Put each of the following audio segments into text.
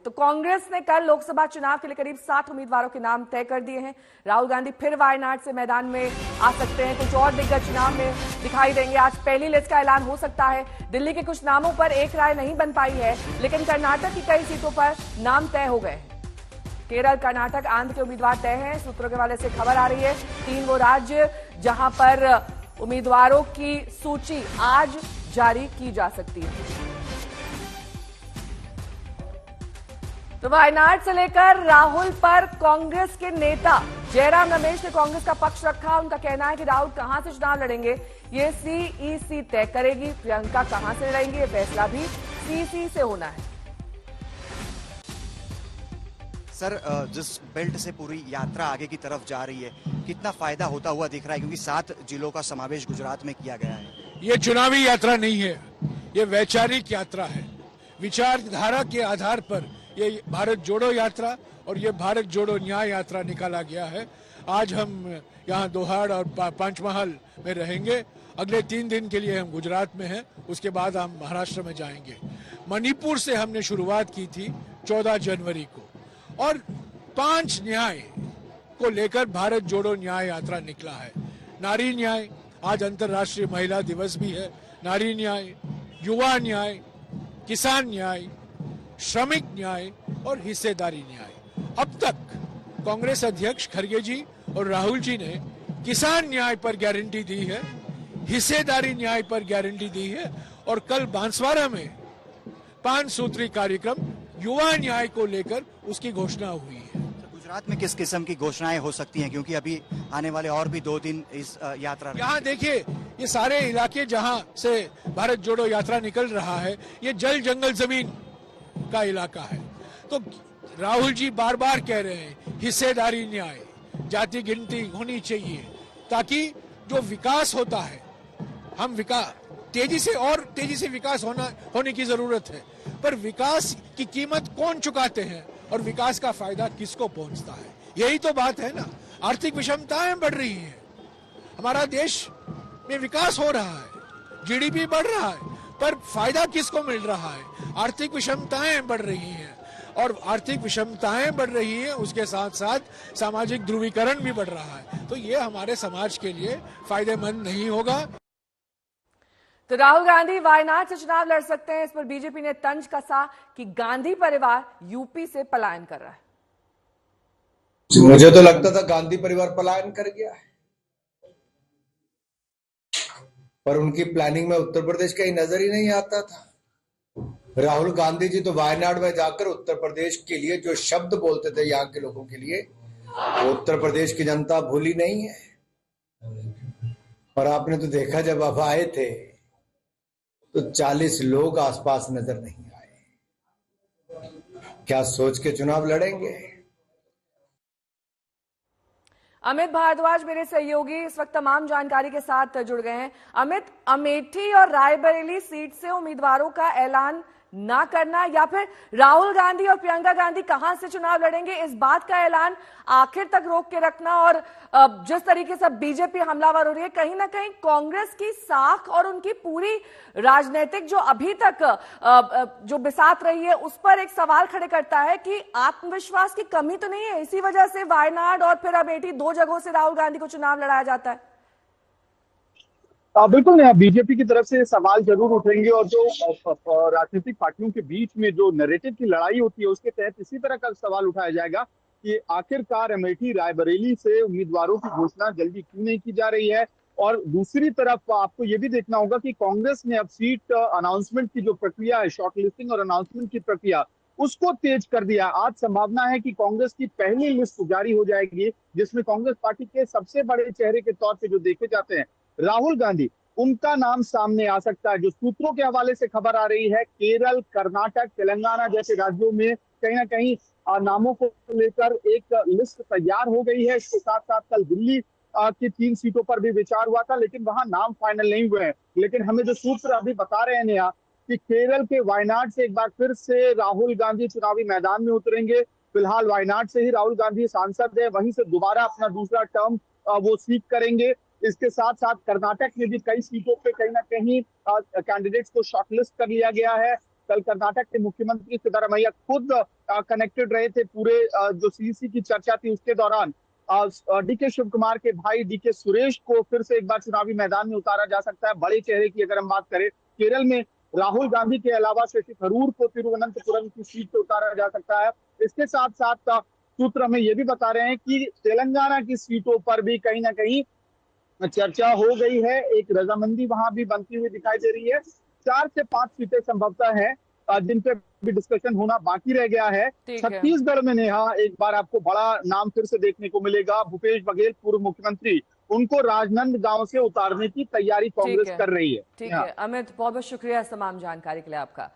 तो कांग्रेस ने कल लोकसभा चुनाव के लिए करीब 60 उम्मीदवारों के नाम तय कर दिए हैं। राहुल गांधी फिर वायनाड से मैदान में आ सकते हैं, कुछ और दिग्गज चुनाव में दिखाई देंगे। आज पहली लिस्ट का ऐलान हो सकता है। दिल्ली के कुछ नामों पर एक राय नहीं बन पाई है, लेकिन कर्नाटक की कई सीटों पर नाम तय हो गए हैं। केरल, कर्नाटक, आंध्र के उम्मीदवार तय हैं। सूत्रों के हवाले से खबर आ रही है 3 वो राज्य जहां पर उम्मीदवारों की सूची आज जारी की जा सकती है। तो वायनाड से लेकर राहुल पर कांग्रेस के नेता जयराम रमेश ने कांग्रेस का पक्ष रखा। उनका कहना है कि राहुल कहां से चुनाव लड़ेंगे ये सीईसी तय करेगी। प्रियंका कहां से लड़ेंगी ये फैसला भी सीईसी से होना है। सर, जिस बेल्ट से पूरी यात्रा आगे की तरफ जा रही है, कितना फायदा होता हुआ दिख रहा है, क्योंकि 7 जिलों का समावेश गुजरात में किया गया है। ये चुनावी यात्रा नहीं है, ये वैचारिक यात्रा है। विचारधारा के आधार पर ये भारत जोड़ो यात्रा और ये भारत जोड़ो न्याय यात्रा निकाला गया है। आज हम यहाँ दोहाड़ और पंचमहल में रहेंगे। अगले 3 दिन के लिए हम गुजरात में हैं, उसके बाद हम महाराष्ट्र में जाएंगे। मणिपुर से हमने शुरुआत की थी 14 जनवरी को, और 5 न्याय को लेकर भारत जोड़ो न्याय यात्रा निकला है। नारी न्याय, आज अंतर्राष्ट्रीय महिला दिवस भी है। नारी न्याय, युवा न्याय, किसान न्याय, श्रमिक न्याय और हिस्सेदारी न्याय। अब तक कांग्रेस अध्यक्ष खड़गे जी और राहुल जी ने किसान न्याय पर गारंटी दी है, हिस्सेदारी न्याय पर गारंटी दी है, और कल बांसवाड़ा में 5 सूत्री कार्यक्रम युवा न्याय को लेकर उसकी घोषणा हुई है। गुजरात में किस किस्म की घोषणाएं हो सकती हैं, क्योंकि अभी आने वाले और भी 2 दिन इस यात्रा। यहाँ देखिए, ये सारे इलाके जहाँ से भारत जोड़ो यात्रा निकल रहा है, ये जल जंगल जमीन का इलाका है। तो राहुल जी बार बार कह रहे हैं हिस्सेदारी न्याय, जाति गिनती होनी चाहिए, ताकि जो विकास होता है, हम तेजी से विकास होने की जरूरत है, पर विकास की कीमत कौन चुकाते हैं और विकास का फायदा किसको पहुंचता है, यही तो बात है ना। आर्थिक विषमताएं बढ़ रही हैं, हमारा देश में विकास हो रहा है, जीडीपी बढ़ रहा है, पर फायदा किसको मिल रहा है? आर्थिक विषमताएं बढ़ रही हैं, और आर्थिक विषमताएं बढ़ रही हैं, उसके साथ साथ सामाजिक ध्रुवीकरण भी बढ़ रहा है। तो ये हमारे समाज के लिए फायदेमंद नहीं होगा। तो राहुल गांधी वायनाड से चुनाव लड़ सकते हैं। इस पर बीजेपी ने तंज कसा कि गांधी परिवार यूपी से पलायन कर रहा है। मुझे तो लगता था गांधी परिवार पलायन कर गया है, पर उनकी प्लानिंग में उत्तर प्रदेश कहीं नजर ही नहीं आता था। राहुल गांधी जी तो वायनाड में जाकर उत्तर प्रदेश के लिए जो शब्द बोलते थे यहाँ के लोगों के लिए, वो उत्तर प्रदेश की जनता भूली नहीं है। और आपने तो देखा, जब आप आए थे तो 40 लोग आसपास नजर नहीं आए। क्या सोच के चुनाव लड़ेंगे? अमित भारद्वाज मेरे सहयोगी इस वक्त तमाम जानकारी के साथ जुड़ गए हैं। अमित, अमेठी और रायबरेली सीट से उम्मीदवारों का ऐलान ना करना, या फिर राहुल गांधी और प्रियंका गांधी कहां से चुनाव लड़ेंगे, इस बात का ऐलान आखिर तक रोक के रखना, और जिस तरीके से बीजेपी हमलावर हो रही है, कहीं ना कहीं कांग्रेस की साख और उनकी पूरी राजनीतिक जो अभी तक जो बिसात रही है, उस पर एक सवाल खड़े करता है कि आत्मविश्वास की कमी तो नहीं है, इसी वजह से वायनाड और फिर अमेठी 2 जगहों से राहुल गांधी को चुनाव लड़ाया जाता है। बिल्कुल नहीं, बीजेपी की तरफ से सवाल जरूर उठेंगे, और जो राजनीतिक पार्टियों के बीच में जो नैरेटिव की लड़ाई होती है, उसके तहत इसी तरह का सवाल उठाया जाएगा कि आखिरकार अमेठी रायबरेली से उम्मीदवारों की घोषणा जल्दी क्यों नहीं की जा रही है। और दूसरी तरफ आपको ये भी देखना होगा कि कांग्रेस ने अब सीट अनाउंसमेंट की जो प्रक्रिया है, शॉर्ट लिस्टिंग और अनाउंसमेंट की प्रक्रिया, उसको तेज कर दिया। आज संभावना है कि कांग्रेस की पहली लिस्ट जारी हो जाएगी, जिसमें कांग्रेस पार्टी के सबसे बड़े चेहरे के तौर पे जो देखे जाते हैं राहुल गांधी, उनका नाम सामने आ सकता है। जो सूत्रों के हवाले से खबर आ रही है, केरल, कर्नाटक, तेलंगाना जैसे राज्यों में कहीं ना कहीं नामों को लेकर एक लिस्ट तैयार हो गई है। इसके साथ साथ कल दिल्ली की 3 सीटों पर भी विचार हुआ था, लेकिन वहां नाम फाइनल नहीं हुए हैं। लेकिन हमें जो सूत्र अभी बता रहे हैं नेहा, कि केरल के वायनाड से एक बार फिर से राहुल गांधी चुनावी मैदान में उतरेंगे। फिलहाल वायनाड से ही राहुल गांधी सांसद है, वहीं से दोबारा अपना दूसरा टर्म वो सीख करेंगे। इसके साथ साथ कर्नाटक में भी कई सीटों पे कहीं ना कहीं कैंडिडेट्स को शॉर्टलिस्ट कर लिया गया है। कल कर्नाटक के मुख्यमंत्री सिद्धरामैया खुद कनेक्टेड रहे थे पूरे जो सीईसी की चर्चा थी उसके दौरान। डीके शिव कुमार के भाई डीके सुरेश को फिर से एक बार चुनावी मैदान में उतारा जा सकता है। बड़े चेहरे की अगर हम बात करें, केरल में राहुल गांधी के अलावा शशि थरूर को तिरुवनंतपुरम की सीट पर उतारा जा सकता है। इसके साथ साथ सूत्र हमें यह भी बता रहे हैं कि तेलंगाना की सीटों पर भी कहीं ना कहीं चर्चा हो गई है। एक रजामंदी वहां भी बनती हुई दिखाई दे रही है। 4 से 5 सीटें संभवतः हैं जिन पे भी डिस्कशन होना बाकी रह गया है। छत्तीसगढ़ में नेहा एक बार आपको बड़ा नाम फिर से देखने को मिलेगा। भूपेश बघेल पूर्व मुख्यमंत्री, उनको राजनांदगांव से उतारने की तैयारी कांग्रेस कर रही है। ठीक है अमित, बहुत बहुत शुक्रिया तमाम जानकारी के लिए आपका।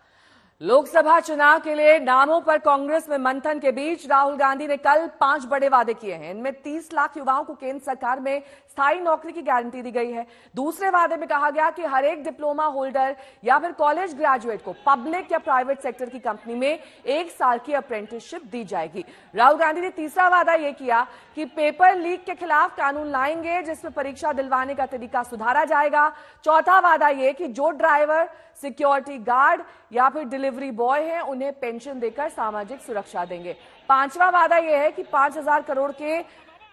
लोकसभा चुनाव के लिए नामों पर कांग्रेस में मंथन के बीच राहुल गांधी ने कल 5 बड़े वादे किए हैं। इनमें 30 लाख युवाओं को केंद्र सरकार में स्थायी नौकरी की गारंटी दी गई है। दूसरे वादे में कहा गया कि हर एक डिप्लोमा होल्डर या फिर कॉलेज ग्रेजुएट को पब्लिक या प्राइवेट सेक्टर की कंपनी में 1 साल की अप्रेंटिसशिप दी जाएगी। राहुल गांधी ने तीसरा वादा यह किया कि पेपर लीक के खिलाफ कानून लाएंगे जिसमें परीक्षा दिलवाने का तरीका सुधारा जाएगा। चौथा वादा यह कि जो ड्राइवर, सिक्योरिटी गार्ड या फिर डिलीवरी बॉय हैं उन्हें पेंशन देकर सामाजिक सुरक्षा देंगे। 5वां वादा यह है कि 5,000 करोड़ के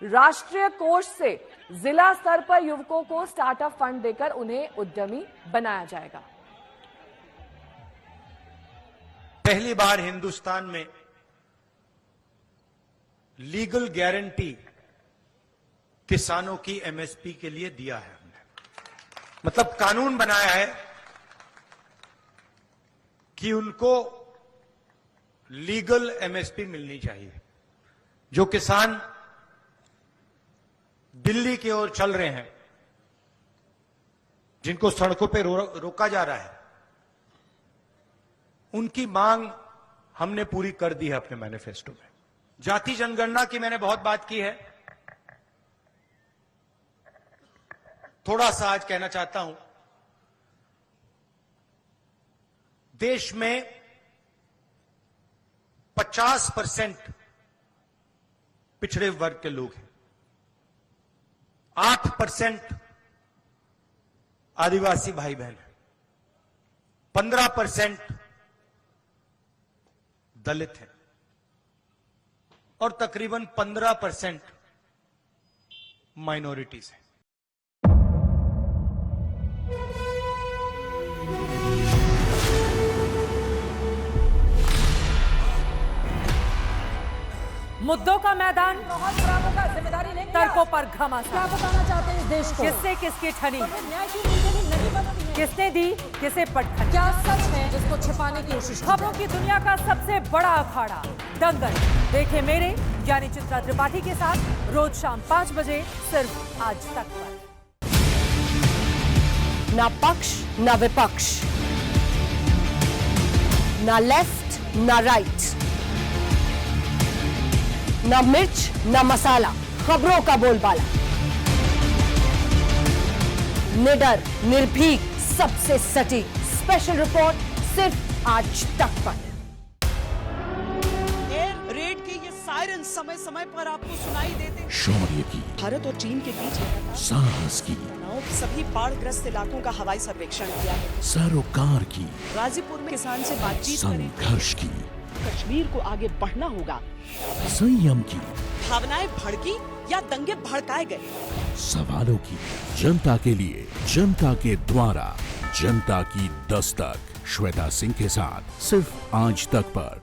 राष्ट्रीय कोष से जिला स्तर पर युवकों को स्टार्टअप फंड देकर उन्हें उद्यमी बनाया जाएगा। पहली बार हिंदुस्तान में लीगल गारंटी किसानों की एमएसपी के लिए दिया है हमने। मतलब कानून बनाया है कि उनको लीगल एमएसपी मिलनी चाहिए। जो किसान दिल्ली की ओर चल रहे हैं, जिनको सड़कों पे रोका जा रहा है, उनकी मांग हमने पूरी कर दी है अपने मैनिफेस्टो में। जाति जनगणना की मैंने बहुत बात की है। थोड़ा सा आज कहना चाहता हूं, देश में 50% पिछड़े वर्ग के लोग हैं, 8% आदिवासी भाई बहन हैं, 15% दलित हैं और तकरीबन 15% माइनॉरिटीज हैं। मुद्दों का मैदान, जिम्मेदारी लेंगे। तर्कों पर घमासान। क्या बताना चाहते हैं इस देश को? किससे किसकी ठनी, न्याय की नीति नहीं बनती है। किसने दी किसे पटखनी। क्या सच है जिसको छिपाने की कोशिश? खबरों की दुनिया का सबसे बड़ा अखाड़ा दंगल देखे मेरे यानी चित्रा त्रिपाठी के साथ रोज शाम 5 बजे सिर्फ आज तक पर। ना पक्ष ना विपक्ष, ना लेफ्ट ना राइट, ना मिर्च ना मसाला, खबरों का बोलबाला। निडर, निर्भीक, सबसे सटीक स्पेशल रिपोर्ट सिर्फ आज तक पर। एयर रेड के ये सायरन समय समय पर आपको सुनाई देते हैं। शौर्य की, भारत और चीन के बीच साहस की, सभी बाढ़ग्रस्त इलाकों का हवाई सर्वेक्षण किया है। सरोकार की, गाजीपुर में किसान से बातचीत करें। संघर्ष की, कश्मीर को आगे बढ़ना होगा। संयम की, भावनाएं भड़की या दंगे भड़काए गए। सवालों की, जनता के लिए, जनता के द्वारा, जनता की दस्तक। श्वेता सिंह के साथ सिर्फ आज तक पर।